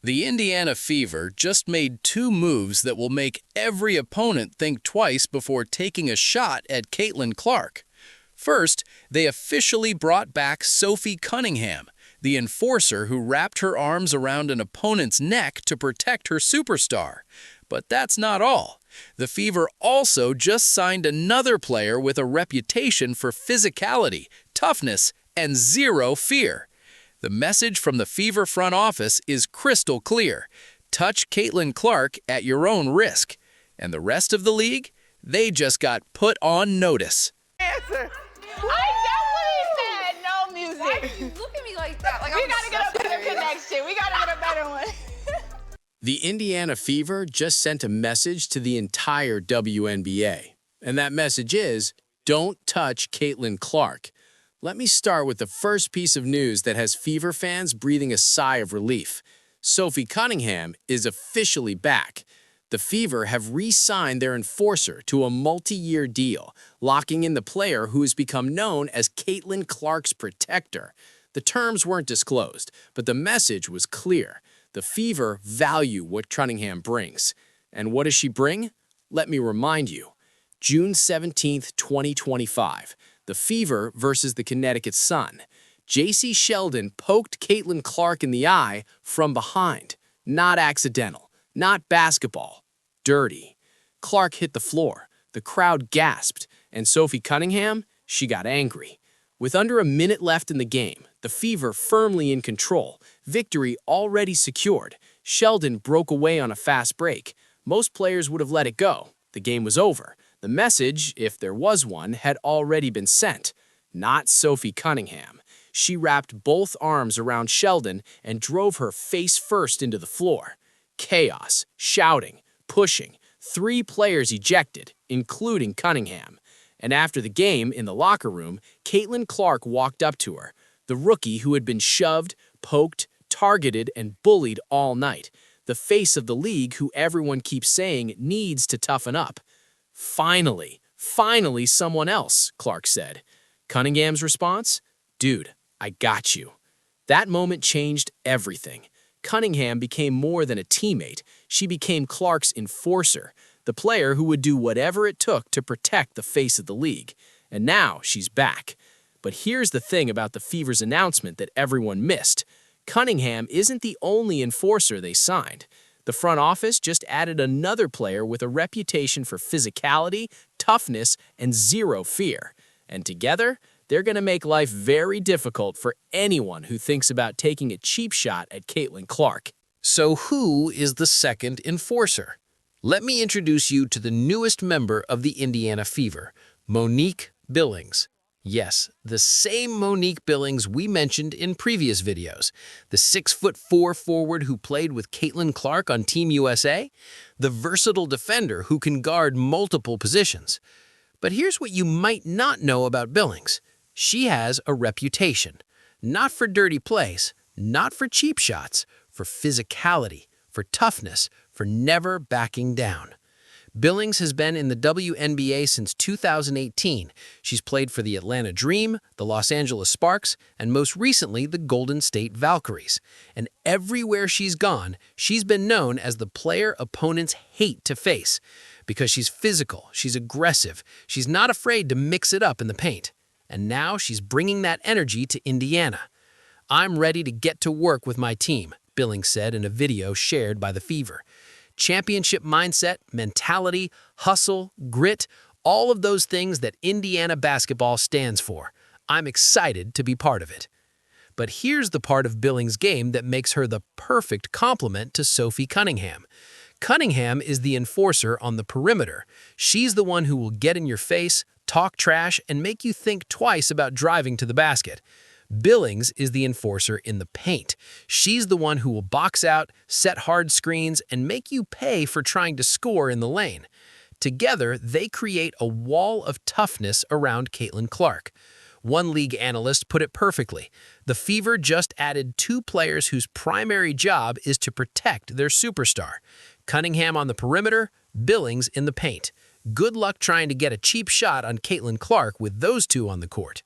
The Indiana Fever just made two moves that will make every opponent think twice before taking a shot at Caitlin Clark. First, they officially brought back Sophie Cunningham, the enforcer who wrapped her arms around an opponent's neck to protect her superstar. But that's not all. The Fever also just signed another player with a reputation for physicality, toughness, and zero fear. The message from the Fever front office is crystal clear. Touch Caitlin Clark at your own risk. And the rest of the league? They just got put on notice. Answer. I definitely said no music. Why did you look at me like that? Like, We gotta get a better connection. We gotta get a better one. The Indiana Fever just sent a message to the entire WNBA. And that message is, don't touch Caitlin Clark. Let me start with the first piece of news that has Fever fans breathing a sigh of relief. Sophie Cunningham is officially back. The Fever have re-signed their enforcer to a multi-year deal, locking in the player who has become known as Caitlin Clark's protector. The terms weren't disclosed, but the message was clear. The Fever value what Cunningham brings. And what does she bring? Let me remind you. June 17, 2025. The Fever versus the Connecticut Sun. J.C. Sheldon poked Caitlin Clark in the eye from behind. Not accidental. Not basketball. Dirty. Clark hit the floor. The crowd gasped. And Sophie Cunningham? She got angry. With under a minute left in the game, the Fever firmly in control, victory already secured, Sheldon broke away on a fast break. Most players would have let it go. The game was over. The message, if there was one, had already been sent. Not Sophie Cunningham. She wrapped both arms around Sheldon and drove her face first into the floor. Chaos, shouting, pushing. 3 players ejected, including Cunningham. And after the game, in the locker room, Caitlin Clark walked up to her, the rookie who had been shoved, poked, targeted, and bullied all night. The face of the league who everyone keeps saying needs to toughen up. Finally someone else, Clark said. Cunningham's response? Dude, I got you. That moment changed everything. Cunningham became more than a teammate. She became Clark's enforcer, the player who would do whatever it took to protect the face of the league. And now she's back. But here's the thing about the Fever's announcement that everyone missed. Cunningham isn't the only enforcer they signed. The front office just added another player with a reputation for physicality, toughness, and zero fear. And together, they're going to make life very difficult for anyone who thinks about taking a cheap shot at Caitlin Clark. So who is the second enforcer? Let me introduce you to the newest member of the Indiana Fever, Monique Billings. Yes, the same Monique Billings we mentioned in previous videos. The 6'4" forward who played with Caitlin Clark on Team USA. The versatile defender who can guard multiple positions. But here's what you might not know about Billings. She has a reputation. Not for dirty plays, not for cheap shots, for physicality, for toughness, for never backing down. Billings has been in the WNBA since 2018. She's played for the Atlanta Dream, the Los Angeles Sparks, and most recently the Golden State Valkyries. And everywhere she's gone, she's been known as the player opponents hate to face. Because she's physical, she's aggressive, she's not afraid to mix it up in the paint. And now she's bringing that energy to Indiana. I'm ready to get to work with my team, Billings said in a video shared by the Fever. Championship mindset, mentality, hustle, grit, all of those things that Indiana basketball stands for. I'm excited to be part of it. But here's the part of Billings' game that makes her the perfect complement to Sophie Cunningham. Cunningham is the enforcer on the perimeter. She's the one who will get in your face, talk trash, and make you think twice about driving to the basket. Billings is the enforcer in the paint. She's the one who will box out, set hard screens, and make you pay for trying to score in the lane. Together, they create a wall of toughness around Caitlin Clark. One league analyst put it perfectly. The Fever just added 2 players whose primary job is to protect their superstar. Cunningham on the perimeter, Billings in the paint. Good luck trying to get a cheap shot on Caitlin Clark with those 2 on the court.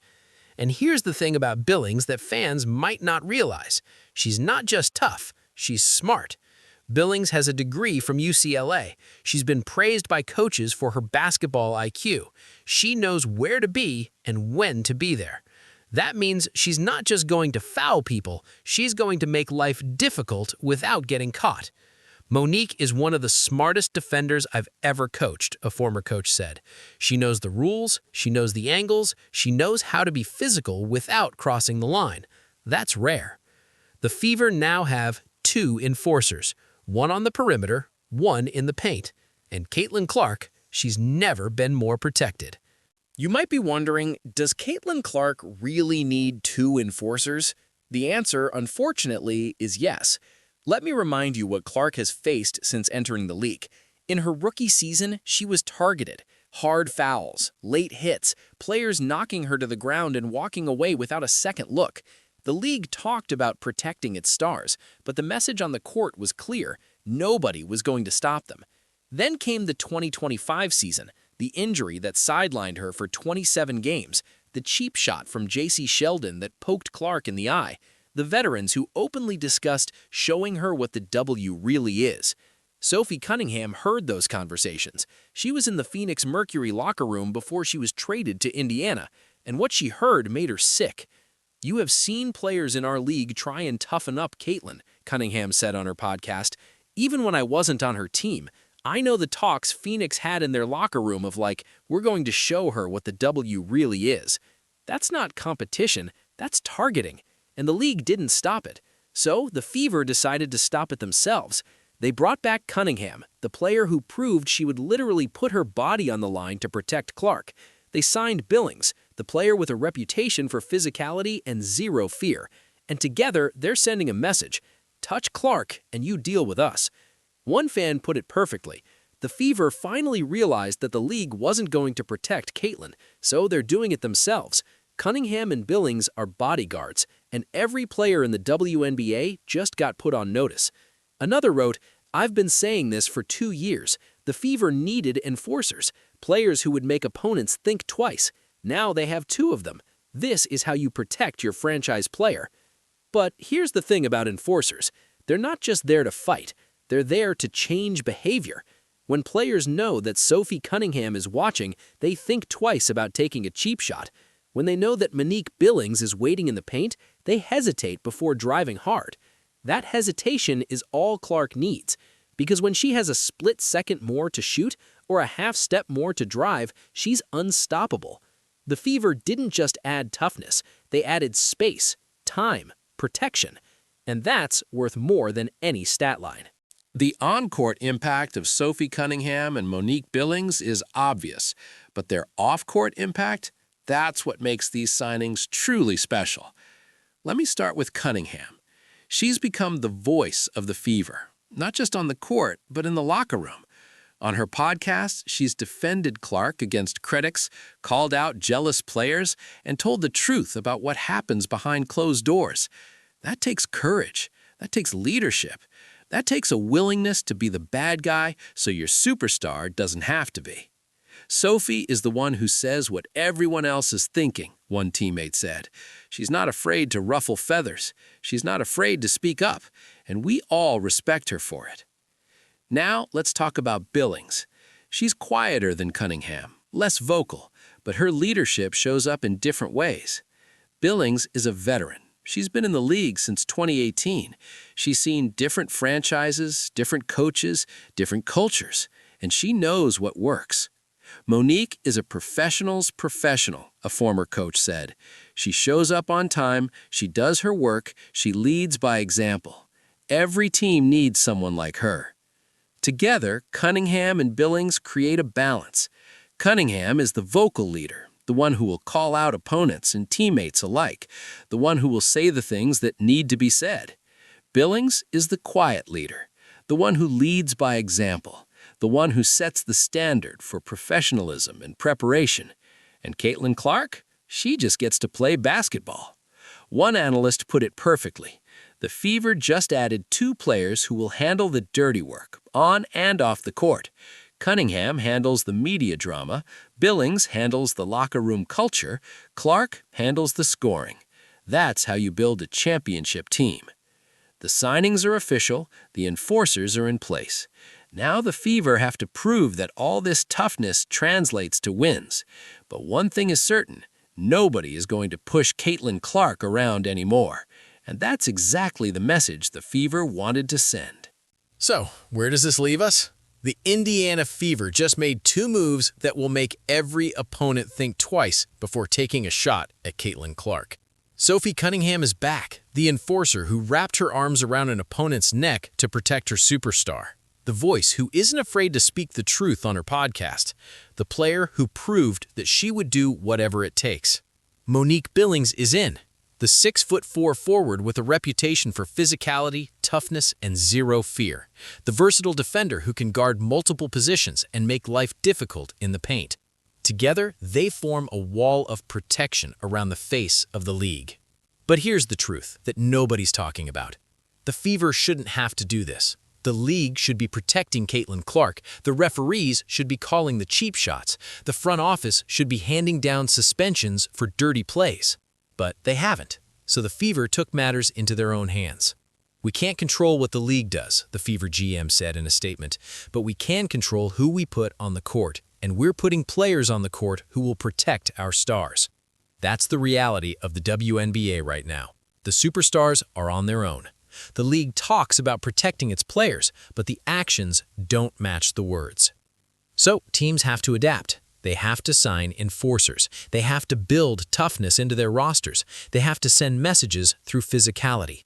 And here's the thing about Billings that fans might not realize. She's not just tough, She's smart. Billings has a degree from UCLA. She's been praised by coaches for her basketball IQ. She knows where to be and when to be there. That means she's not just going to foul people, she's going to make life difficult without getting caught. Monique is one of the smartest defenders I've ever coached, a former coach said. She knows the rules, she knows the angles, she knows how to be physical without crossing the line. That's rare. The Fever now have 2 enforcers, one on the perimeter, one in the paint. And Caitlin Clark, she's never been more protected. You might be wondering, does Caitlin Clark really need 2 enforcers? The answer, unfortunately, is yes. Let me remind you what Clark has faced since entering the league. In her rookie season, she was targeted. Hard fouls, late hits, players knocking her to the ground and walking away without a second look. The league talked about protecting its stars, but the message on the court was clear. Nobody was going to stop them. Then came the 2025 season, the injury that sidelined her for 27 games, the cheap shot from J.C. Sheldon that poked Clark in the eye, the veterans who openly discussed showing her what the W really is. Sophie Cunningham heard those conversations. She was in the Phoenix Mercury locker room before she was traded to Indiana, and what she heard made her sick. "You have seen players in our league try and toughen up Caitlin," Cunningham said on her podcast. "Even when I wasn't on her team, I know the talks Phoenix had in their locker room of like, we're going to show her what the W really is. That's not competition, that's targeting. And the league didn't stop it. So the Fever decided to stop it themselves. They brought back Cunningham, the player who proved she would literally put her body on the line to protect Clark. They signed Billings, the player with a reputation for physicality and zero fear. And together, they're sending a message: touch Clark and you deal with us. One fan put it perfectly. The Fever finally realized that the league wasn't going to protect Caitlin, so they're doing it themselves. Cunningham and Billings are bodyguards, and every player in the WNBA just got put on notice. Another wrote, "I've been saying this for 2 years. The Fever needed enforcers, players who would make opponents think twice. Now they have 2 of them. This is how you protect your franchise player." But here's the thing about enforcers. They're not just there to fight. They're there to change behavior. When players know that Sophie Cunningham is watching, they think twice about taking a cheap shot. When they know that Monique Billings is waiting in the paint, they hesitate before driving hard. That hesitation is all Clark needs, because when she has a split second more to shoot or a half step more to drive, she's unstoppable. The Fever didn't just add toughness, they added space, time, protection, and that's worth more than any stat line. The on-court impact of Sophie Cunningham and Monique Billings is obvious, but their off-court impact, that's what makes these signings truly special. Let me start with Cunningham. She's become the voice of the Fever, not just on the court, but in the locker room. On her podcast, she's defended Clark against critics, called out jealous players, and told the truth about what happens behind closed doors. That takes courage. That takes leadership. That takes a willingness to be the bad guy so your superstar doesn't have to be. Sophie is the one who says what everyone else is thinking, one teammate said. She's not afraid to ruffle feathers. She's not afraid to speak up, and we all respect her for it. Now let's talk about Billings. She's quieter than Cunningham, less vocal, but her leadership shows up in different ways. Billings is a veteran. She's been in the league since 2018. She's seen different franchises, different coaches, different cultures, and she knows what works. Monique is a professional's professional, a former coach said. She shows up on time, she does her work, she leads by example. Every team needs someone like her. Together, Cunningham and Billings create a balance. Cunningham is the vocal leader, the one who will call out opponents and teammates alike, the one who will say the things that need to be said. Billings is the quiet leader, the one who leads by example, the one who sets the standard for professionalism and preparation. And Caitlin Clark? She just gets to play basketball. One analyst put it perfectly. The Fever just added 2 players who will handle the dirty work, on and off the court. Cunningham handles the media drama, Billings handles the locker room culture, Clark handles the scoring. That's how you build a championship team. The signings are official, the enforcers are in place. Now the Fever have to prove that all this toughness translates to wins. But one thing is certain, nobody is going to push Caitlin Clark around anymore. And that's exactly the message the Fever wanted to send. So, where does this leave us? The Indiana Fever just made 2 moves that will make every opponent think twice before taking a shot at Caitlin Clark. Sophie Cunningham is back, the enforcer who wrapped her arms around an opponent's neck to protect her superstar. The voice who isn't afraid to speak the truth on her podcast. The player who proved that she would do whatever it takes. Monique Billings is in. The 6'4" forward with a reputation for physicality, toughness, and zero fear. The versatile defender who can guard multiple positions and make life difficult in the paint. Together, they form a wall of protection around the face of the league. But here's the truth that nobody's talking about. The Fever shouldn't have to do this. The league should be protecting Caitlin Clark. The referees should be calling the cheap shots. The front office should be handing down suspensions for dirty plays. But they haven't, so the Fever took matters into their own hands. We can't control what the league does, the Fever GM said in a statement, but we can control who we put on the court, and we're putting players on the court who will protect our stars. That's the reality of the WNBA right now. The superstars are on their own. The league talks about protecting its players, but the actions don't match the words. So teams have to adapt. They have to sign enforcers. They have to build toughness into their rosters. They have to send messages through physicality.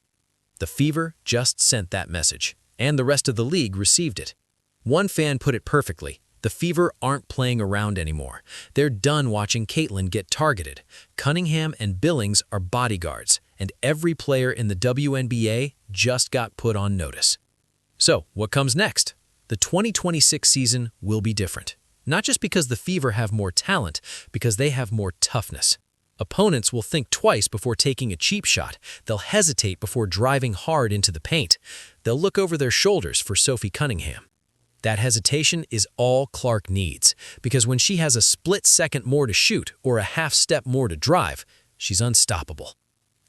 The Fever just sent that message, and the rest of the league received it. One fan put it perfectly. The Fever aren't playing around anymore. They're done watching Caitlin get targeted. Cunningham and Billings are bodyguards, and every player in the WNBA just got put on notice. So, what comes next? The 2026 season will be different. Not just because the Fever have more talent, because they have more toughness. Opponents will think twice before taking a cheap shot. They'll hesitate before driving hard into the paint. They'll look over their shoulders for Sophie Cunningham. That hesitation is all Clark needs, because when she has a split second more to shoot or a half step more to drive, she's unstoppable.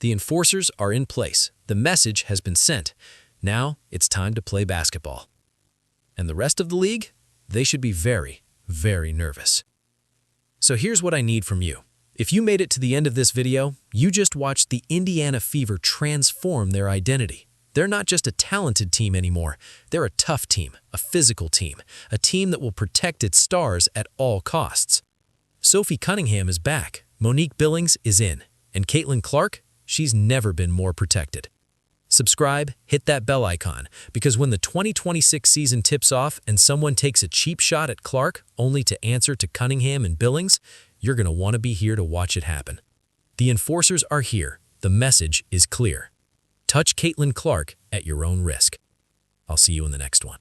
The enforcers are in place. The message has been sent. Now it's time to play basketball. And the rest of the league? They should be very, very nervous. So here's what I need from you. If you made it to the end of this video, you just watched the Indiana Fever transform their identity. They're not just a talented team anymore. They're a tough team, a physical team, a team that will protect its stars at all costs. Sophie Cunningham is back, Monique Billings is in, and Caitlin Clark, she's never been more protected. Subscribe, hit that bell icon, because when the 2026 season tips off and someone takes a cheap shot at Clark only to answer to Cunningham and Billings, you're going to want to be here to watch it happen. The enforcers are here. The message is clear. Touch Caitlin Clark at your own risk. I'll see you in the next one.